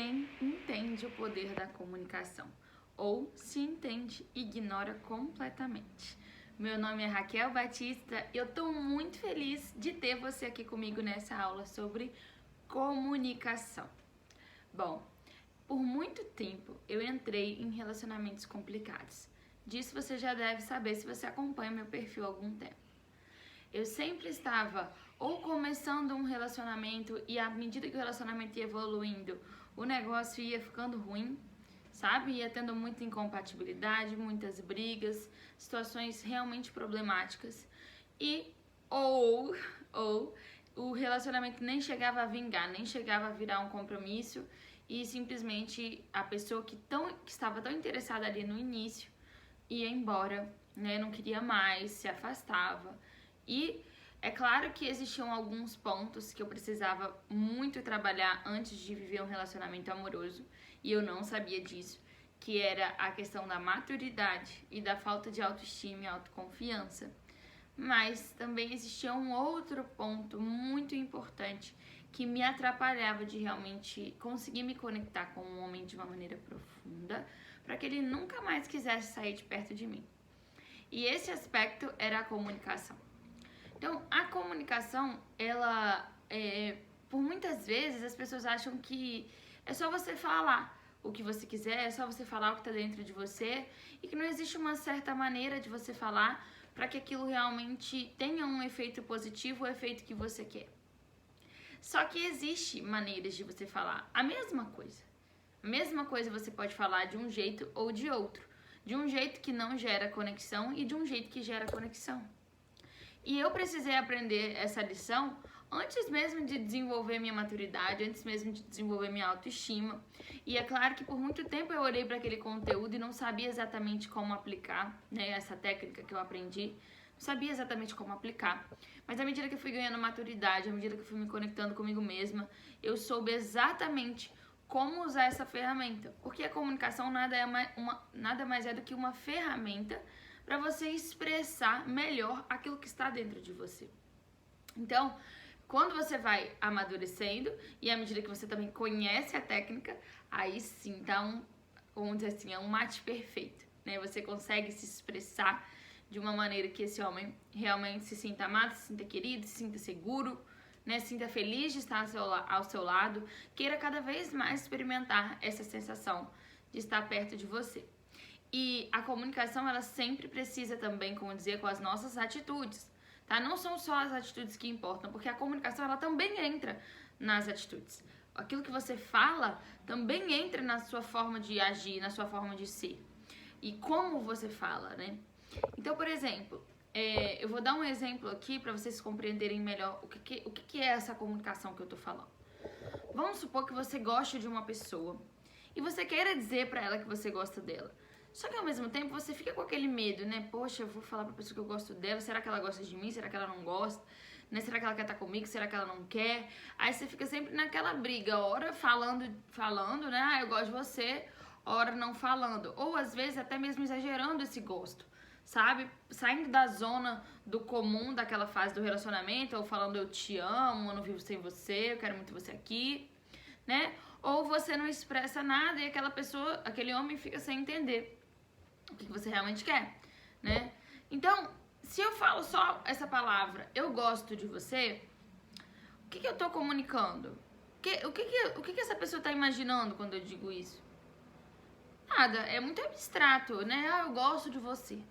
ninguém entende o poder da comunicação, ou se entende, ignora completamente. Meu nome é Raquel Batista e eu estou muito feliz de ter você aqui comigo nessa aula sobre comunicação. Bom, por muito tempo eu entrei em relacionamentos complicados. Disso você já deve saber se você acompanha meu perfil há algum tempo. Eu sempre estava ou começando um relacionamento e à medida que o relacionamento ia evoluindo, o negócio ia ficando ruim, sabe? Ia tendo muita incompatibilidade, muitas brigas, situações realmente problemáticas ou o relacionamento nem chegava a vingar, nem chegava a virar um compromisso e simplesmente a pessoa que estava tão interessada ali no início ia embora, né? Não queria mais, se afastava. E é claro que existiam alguns pontos que eu precisava muito trabalhar antes de viver um relacionamento amoroso, e eu não sabia disso, que era a questão da maturidade e da falta de autoestima e autoconfiança. Mas também existia um outro ponto muito importante que me atrapalhava de realmente conseguir me conectar com um homem de uma maneira profunda, para que ele nunca mais quisesse sair de perto de mim. E esse aspecto era a comunicação. Então, a comunicação, por muitas vezes as pessoas acham que é só você falar o que você quiser, é só você falar o que está dentro de você e que não existe uma certa maneira de você falar para que aquilo realmente tenha um efeito positivo, o efeito que você quer. Só que existe maneiras de você falar a mesma coisa. A mesma coisa você pode falar de um jeito ou de outro. De um jeito que não gera conexão e de um jeito que gera conexão. E eu precisei aprender essa lição antes mesmo de desenvolver minha maturidade, antes mesmo de desenvolver minha autoestima. E é claro que por muito tempo eu olhei para aquele conteúdo e não sabia exatamente como aplicar, né, essa técnica que eu aprendi. Não sabia exatamente como aplicar. Mas à medida que eu fui ganhando maturidade, à medida que eu fui me conectando comigo mesma, eu soube exatamente como usar essa ferramenta. Porque a comunicação nada mais é do que uma ferramenta para você expressar melhor aquilo que está dentro de você. Então, quando você vai amadurecendo e à medida que você também conhece a técnica, aí sim dá vamos dizer assim, é um match perfeito, né? Você consegue se expressar de uma maneira que esse homem realmente se sinta amado, se sinta querido, se sinta seguro, né? Se sinta feliz de estar ao seu lado, queira cada vez mais experimentar essa sensação de estar perto de você. E a comunicação, ela sempre precisa também, como dizer, com as nossas atitudes, tá? Não são só as atitudes que importam, porque a comunicação, ela também entra nas atitudes. Aquilo que você fala também entra na sua forma de agir, na sua forma de ser. E como você fala, né? Então, por exemplo, eu vou dar um exemplo aqui para vocês compreenderem melhor o que é essa comunicação que eu tô falando. Vamos supor que você goste de uma pessoa e você queira dizer para ela que você gosta dela. Só que ao mesmo tempo você fica com aquele medo, né? Poxa, eu vou falar pra pessoa que eu gosto dela, será que ela gosta de mim? Será que ela não gosta? Né? Será que ela quer estar comigo? Será que ela não quer? Aí você fica sempre naquela briga, hora falando, né? Ah, eu gosto de você, hora não falando. Ou às vezes até mesmo exagerando esse gosto, sabe? Saindo da zona do comum daquela fase do relacionamento, ou falando eu te amo, eu não vivo sem você, eu quero muito você aqui, né? Ou você não expressa nada e aquela pessoa, aquele homem fica sem entender o que você realmente quer, né? Então, se eu falo só essa palavra, eu gosto de você, o que eu tô comunicando? O que essa pessoa tá imaginando quando eu digo isso? Nada, é muito abstrato, né? Ah, eu gosto de você.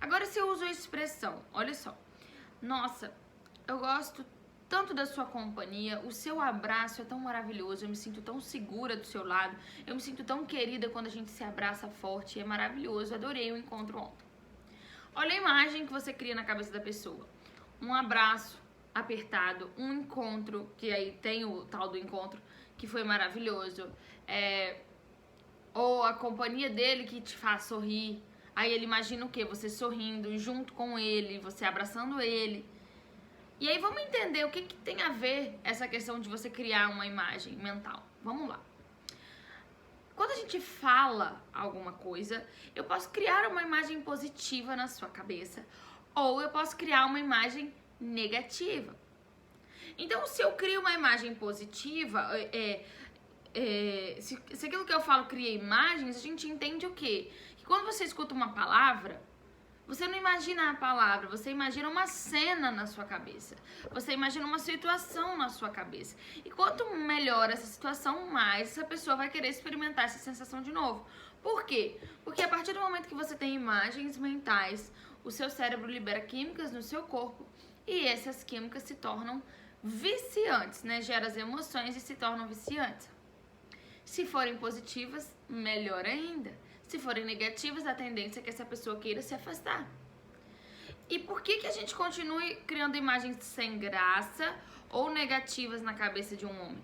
Agora, se eu uso a expressão, olha só. Nossa, eu gosto tanto da sua companhia, o seu abraço é tão maravilhoso, eu me sinto tão segura do seu lado, eu me sinto tão querida quando a gente se abraça forte, é maravilhoso, adorei o encontro ontem. Olha a imagem que você cria na cabeça da pessoa, um abraço apertado, um encontro, que aí tem o tal do encontro, que foi maravilhoso, ou a companhia dele que te faz sorrir, aí ele imagina o quê? Você sorrindo junto com ele, você abraçando ele. E aí vamos entender o que tem a ver essa questão de você criar uma imagem mental. Vamos lá. Quando a gente fala alguma coisa, eu posso criar uma imagem positiva na sua cabeça ou eu posso criar uma imagem negativa. Então, se eu crio uma imagem positiva, se aquilo que eu falo cria imagens, a gente entende o quê? Que quando você escuta uma palavra, você não imagina a palavra, você imagina uma cena na sua cabeça. Você imagina uma situação na sua cabeça. E quanto melhor essa situação, mais essa pessoa vai querer experimentar essa sensação de novo. Por quê? Porque a partir do momento que você tem imagens mentais, o seu cérebro libera químicas no seu corpo e essas químicas se tornam viciantes, né? Gera as emoções e se tornam viciantes. Se forem positivas, melhor ainda. Se forem negativas, a tendência é que essa pessoa queira se afastar. E por que a gente continue criando imagens sem graça ou negativas na cabeça de um homem?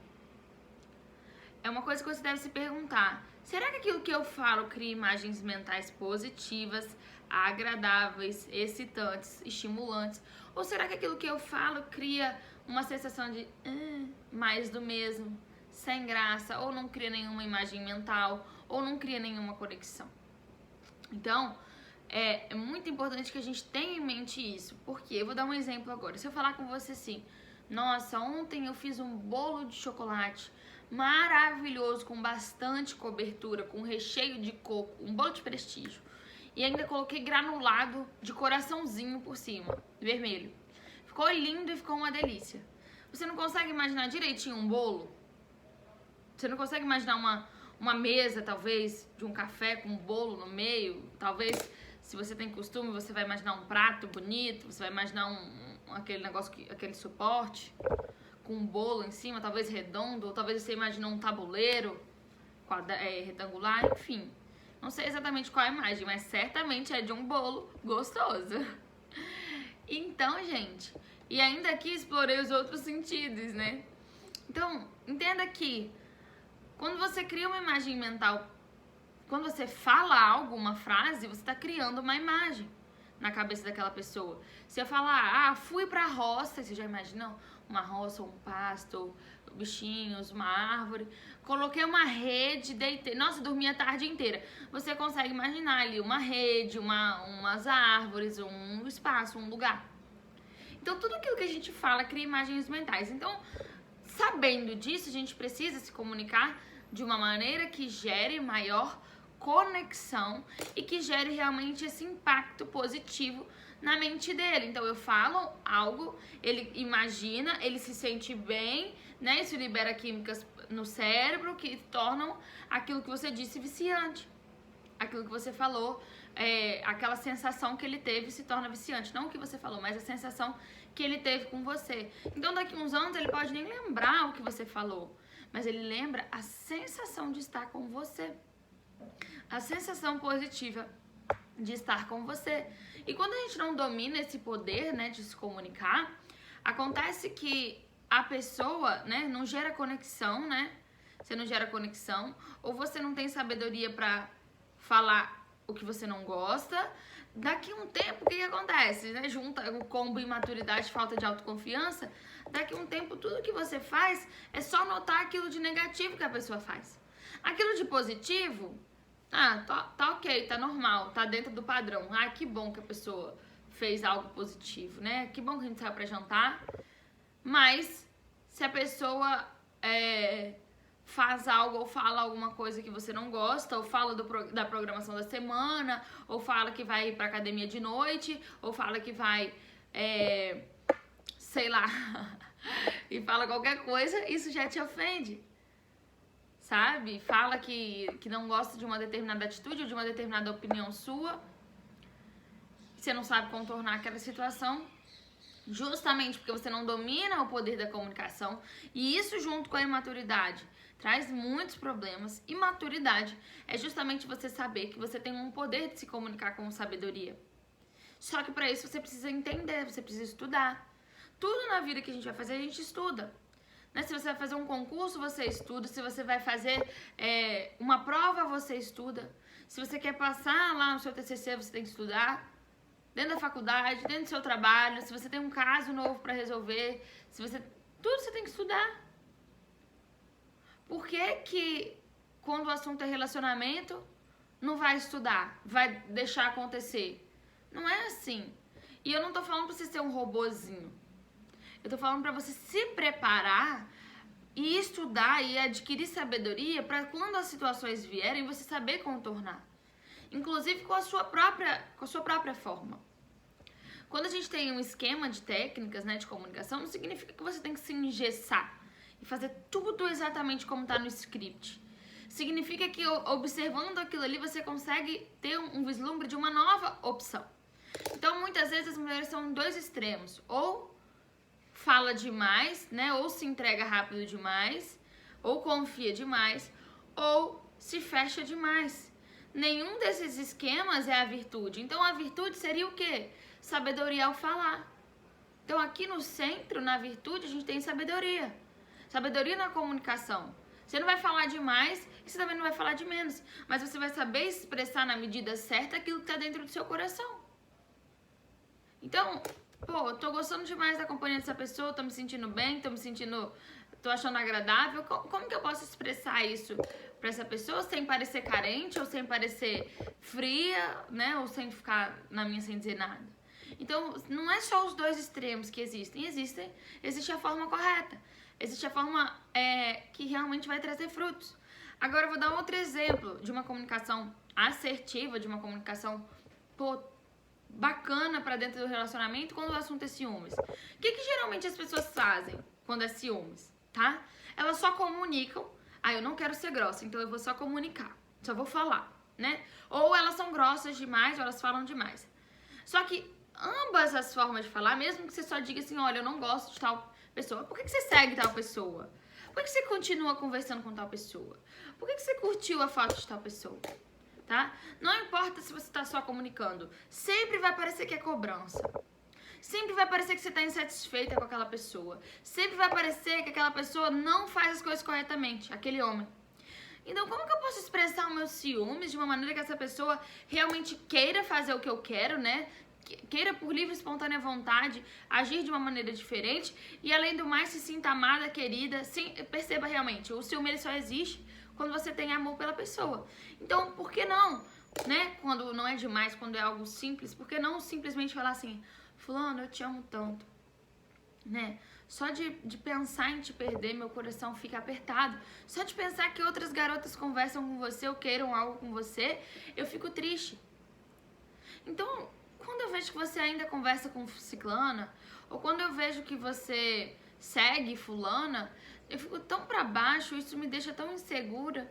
É uma coisa que você deve se perguntar. Será que aquilo que eu falo cria imagens mentais positivas, agradáveis, excitantes, estimulantes? Ou será que aquilo que eu falo cria uma sensação de mais do mesmo, sem graça, ou não cria nenhuma imagem mental, ou não cria nenhuma conexão? Então, é muito importante que a gente tenha em mente isso. Porque eu vou dar um exemplo agora. Se eu falar com você assim, nossa, ontem eu fiz um bolo de chocolate maravilhoso, com bastante cobertura, com recheio de coco, um bolo de prestígio. E ainda coloquei granulado de coraçãozinho por cima, vermelho. Ficou lindo e ficou uma delícia. Você não consegue imaginar direitinho um bolo? Você não consegue imaginar uma mesa, talvez, de um café com um bolo no meio? Talvez, se você tem costume, você vai imaginar um prato bonito, você vai imaginar aquele negócio, aquele suporte com um bolo em cima, talvez redondo, ou talvez você imaginou um tabuleiro retangular, enfim. Não sei exatamente qual é a imagem, mas certamente é de um bolo gostoso. Então, gente, e ainda aqui explorei os outros sentidos, né? Então, entenda que quando você cria uma imagem mental, quando você fala algo, uma frase, você está criando uma imagem na cabeça daquela pessoa. Se eu falar, fui pra roça, você já imaginou? Uma roça, um pasto, bichinhos, uma árvore. Coloquei uma rede, deitei. Nossa, dormi a tarde inteira. Você consegue imaginar ali uma rede, umas árvores, um espaço, um lugar. Então, tudo aquilo que a gente fala cria imagens mentais. Então, sabendo disso, a gente precisa se comunicar de uma maneira que gere maior conexão e que gere realmente esse impacto positivo na mente dele. Então eu falo algo, ele imagina, ele se sente bem, né? Isso libera químicas no cérebro que tornam aquilo que você disse viciante. Aquilo que você falou, aquela sensação que ele teve se torna viciante. Não o que você falou, mas a sensação que ele teve com você. Então daqui a uns anos ele pode nem lembrar o que você falou, mas ele lembra a sensação de estar com você. A sensação positiva de estar com você. E quando a gente não domina esse poder, né, de se comunicar, acontece que a pessoa, né, não gera conexão, né? Você não gera conexão, ou você não tem sabedoria pra falar o que você não gosta. Daqui a um tempo, o que acontece? Né? Junta o combo imaturidade, falta de autoconfiança. Daqui a um tempo, tudo que você faz é só notar aquilo de negativo que a pessoa faz. Aquilo de positivo, tá ok, tá normal, tá dentro do padrão. Que bom que a pessoa fez algo positivo, né? Que bom que a gente saiu pra jantar. Mas, se a pessoa faz algo ou fala alguma coisa que você não gosta, ou fala da programação da semana, ou fala que vai ir pra academia de noite, ou fala que vai, sei lá, e fala qualquer coisa, isso já te ofende. Sabe? Fala que não gosta de uma determinada atitude ou de uma determinada opinião sua. Você não sabe contornar aquela situação, justamente porque você não domina o poder da comunicação. E isso, junto com a imaturidade, traz muitos problemas. Imaturidade é justamente você saber que você tem um poder de se comunicar com sabedoria. Só que para isso você precisa entender, você precisa estudar. Tudo na vida que a gente vai fazer, a gente estuda. Né? Se você vai fazer um concurso, você estuda. Se você vai fazer uma prova, você estuda. Se você quer passar lá no seu TCC, você tem que estudar. Dentro da faculdade, dentro do seu trabalho. Se você tem um caso novo para resolver. Tudo você tem que estudar. Por que quando o assunto é relacionamento, não vai estudar? Vai deixar acontecer? Não é assim. E eu não tô falando pra você ser um robozinho. Eu tô falando pra você se preparar e estudar e adquirir sabedoria para quando as situações vierem você saber contornar, inclusive com a sua própria forma. Quando a gente tem um esquema de técnicas, né, de comunicação, não significa que você tem que se engessar e fazer tudo exatamente como está no script. Significa que observando aquilo ali você consegue ter um vislumbre de uma nova opção. Então muitas vezes as mulheres são em dois extremos, ou fala demais, né, ou se entrega rápido demais, ou confia demais, ou se fecha demais. Nenhum desses esquemas é a virtude. Então a virtude seria o quê? Sabedoria ao falar. Então aqui no centro, na virtude, a gente tem sabedoria. Sabedoria na comunicação. Você não vai falar demais e você também não vai falar de menos. Mas você vai saber expressar na medida certa aquilo que está dentro do seu coração. Então, eu tô gostando demais da companhia dessa pessoa, tô me sentindo bem, tô achando agradável. Como que eu posso expressar isso pra essa pessoa sem parecer carente ou sem parecer fria, né? Ou sem ficar na minha sem dizer nada. Então, não é só os dois extremos que existem. Existe a forma correta. Existe a forma que realmente vai trazer frutos. Agora, eu vou dar um outro exemplo de uma comunicação assertiva, de uma comunicação bacana pra dentro do relacionamento quando o assunto é ciúmes. O que geralmente as pessoas fazem quando é ciúmes, tá? Elas só comunicam. Eu não quero ser grossa, então eu vou só comunicar. Só vou falar, né? Ou elas são grossas demais, ou elas falam demais. Só que ambas as formas de falar, mesmo que você só diga assim, olha, eu não gosto de tal pessoa, por que você segue tal pessoa? Por que você continua conversando com tal pessoa? Por que você curtiu a foto de tal pessoa? Tá? Não importa se você está só comunicando, sempre vai parecer que é cobrança. Sempre vai parecer que você está insatisfeita com aquela pessoa. Sempre vai parecer que aquela pessoa não faz as coisas corretamente, aquele homem. Então, como que eu posso expressar os meus ciúmes de uma maneira que essa pessoa realmente queira fazer o que eu quero, né? Queira por livre e espontânea vontade agir de uma maneira diferente e, além do mais, se sinta amada, querida. Sim, perceba realmente, o ciúme ele só existe quando você tem amor pela pessoa. Então, por que não, né? Quando não é demais, quando é algo simples, por que não simplesmente falar assim, fulano, eu te amo tanto, né? Só de pensar em te perder, meu coração fica apertado. Só de pensar que outras garotas conversam com você ou queiram algo com você, eu fico triste. Então, quando eu vejo que você ainda conversa com ciclana, ou quando eu vejo que você segue fulana, eu fico tão pra baixo, isso me deixa tão insegura.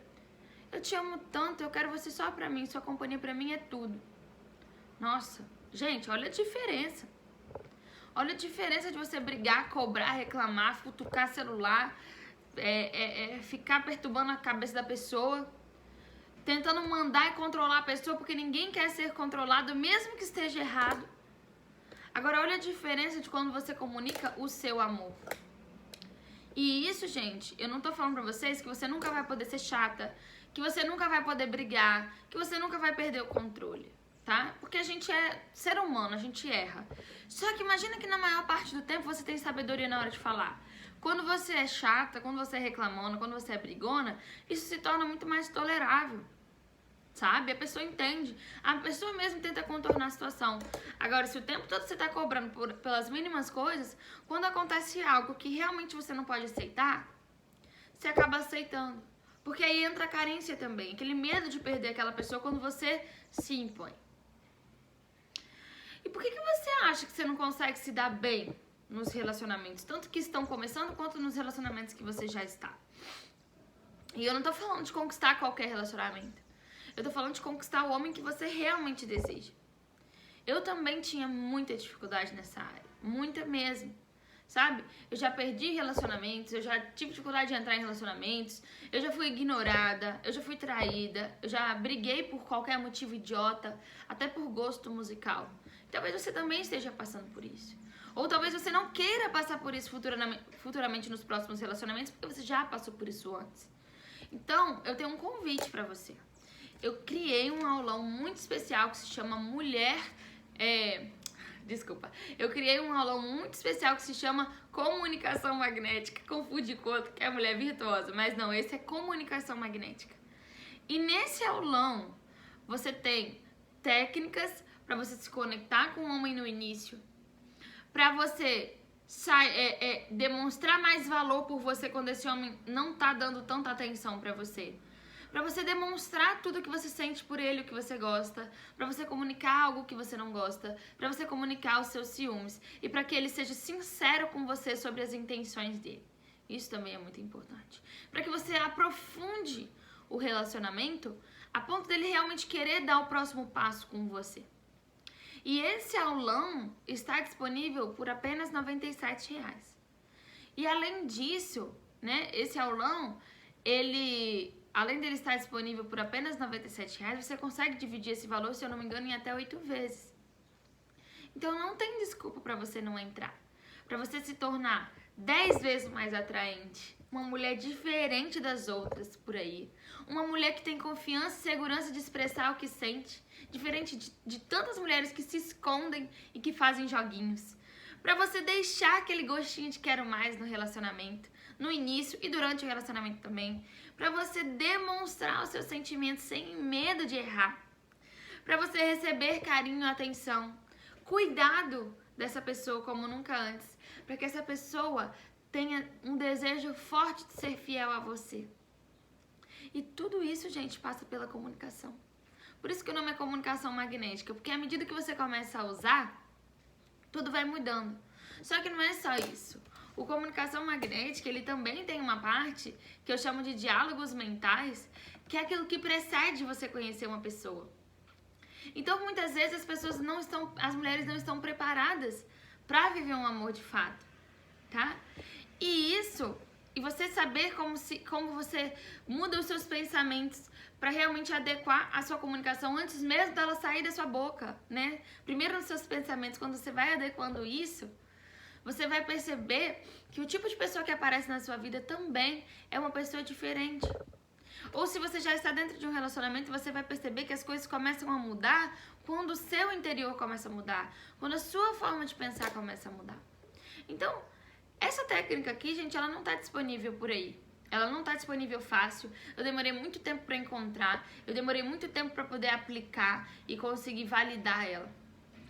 Eu te amo tanto, eu quero você só pra mim, sua companhia pra mim é tudo. Nossa, gente, olha a diferença. Olha a diferença de você brigar, cobrar, reclamar, futucar celular, ficar perturbando a cabeça da pessoa, tentando mandar e controlar a pessoa, porque ninguém quer ser controlado, mesmo que esteja errado. Agora, olha a diferença de quando você comunica o seu amor. E isso, gente, eu não tô falando pra vocês que você nunca vai poder ser chata, que você nunca vai poder brigar, que você nunca vai perder o controle, tá? Porque a gente é ser humano, a gente erra. Só que imagina que na maior parte do tempo você tem sabedoria na hora de falar. Quando você é chata, quando você é reclamona, quando você é brigona, isso se torna muito mais tolerável. Sabe? A pessoa entende. A pessoa mesmo tenta contornar a situação. Agora, se o tempo todo você tá cobrando pelas mínimas coisas, quando acontece algo que realmente você não pode aceitar, você acaba aceitando. Porque aí entra a carência também. Aquele medo de perder aquela pessoa quando você se impõe. E por que você acha que você não consegue se dar bem nos relacionamentos? Tanto que estão começando, quanto nos relacionamentos que você já está. E eu não tô falando de conquistar qualquer relacionamento. Eu tô falando de conquistar o homem que você realmente deseja. Eu também tinha muita dificuldade nessa área. Muita mesmo. Sabe? Eu já perdi relacionamentos, eu já tive dificuldade de entrar em relacionamentos, eu já fui ignorada, eu já fui traída, eu já briguei por qualquer motivo idiota, até por gosto musical. Talvez você também esteja passando por isso. Ou talvez você não queira passar por isso futuramente nos próximos relacionamentos, porque você já passou por isso antes. Então, eu tenho um convite pra você. Eu criei um aulão muito especial que se chama Eu criei um aulão muito especial que se chama Comunicação Magnética. Confunde com outro, que é a mulher virtuosa. Mas não, esse é Comunicação Magnética. E nesse aulão, você tem técnicas para você se conectar com o homem no início. Para você demonstrar mais valor por você quando esse homem não tá dando tanta atenção pra você. Pra você demonstrar tudo que você sente por ele, o que você gosta, pra você comunicar algo que você não gosta, pra você comunicar os seus ciúmes e pra que ele seja sincero com você sobre as intenções dele. Isso também é muito importante. Pra que você aprofunde o relacionamento a ponto dele realmente querer dar o próximo passo com você. E esse aulão está disponível por apenas R$ 97. E além disso, né, esse aulão, além dele estar disponível por apenas R$ 97, você consegue dividir esse valor, se eu não me engano, em até 8 vezes. Então não tem desculpa para você não entrar. Para você se tornar 10 vezes mais atraente, uma mulher diferente das outras por aí, uma mulher que tem confiança e segurança de expressar o que sente, diferente de tantas mulheres que se escondem e que fazem joguinhos. Para você deixar aquele gostinho de quero mais no relacionamento, no início e durante o relacionamento também, para você demonstrar os seus sentimentos sem medo de errar, para você receber carinho e atenção, cuidado dessa pessoa como nunca antes, para que essa pessoa tenha um desejo forte de ser fiel a você. E tudo isso, gente, passa pela comunicação. Por isso que o nome é comunicação magnética, porque à medida que você começa a usar, tudo vai mudando. Só que não é só isso. O comunicação magnética, ele também tem uma parte que eu chamo de diálogos mentais, que é aquilo que precede você conhecer uma pessoa. Então, muitas vezes as mulheres não estão preparadas para viver um amor de fato, tá? E você saber como você muda os seus pensamentos para realmente adequar a sua comunicação antes mesmo dela sair da sua boca, né? Primeiro nos seus pensamentos, quando você vai adequando isso, você vai perceber que o tipo de pessoa que aparece na sua vida também é uma pessoa diferente. Ou se você já está dentro de um relacionamento, você vai perceber que as coisas começam a mudar quando o seu interior começa a mudar, quando a sua forma de pensar começa a mudar. Então, essa técnica aqui, gente, ela não está disponível por aí. Ela não está disponível fácil. Eu demorei muito tempo para encontrar, eu demorei muito tempo para poder aplicar e conseguir validar ela.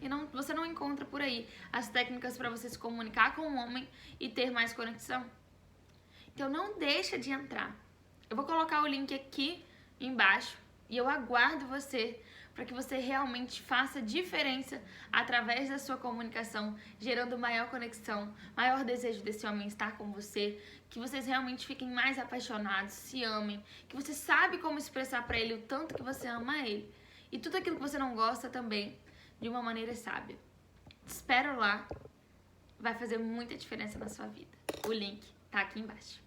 E você não encontra por aí as técnicas para você se comunicar com um homem e ter mais conexão. Então não deixa de entrar. Eu vou colocar o link aqui embaixo e eu aguardo você para que você realmente faça diferença através da sua comunicação, gerando maior conexão, maior desejo desse homem estar com você, que vocês realmente fiquem mais apaixonados, se amem, que você sabe como expressar para ele o tanto que você ama ele e tudo aquilo que você não gosta também, de uma maneira sábia. Te espero lá, vai fazer muita diferença na sua vida. O link tá aqui embaixo.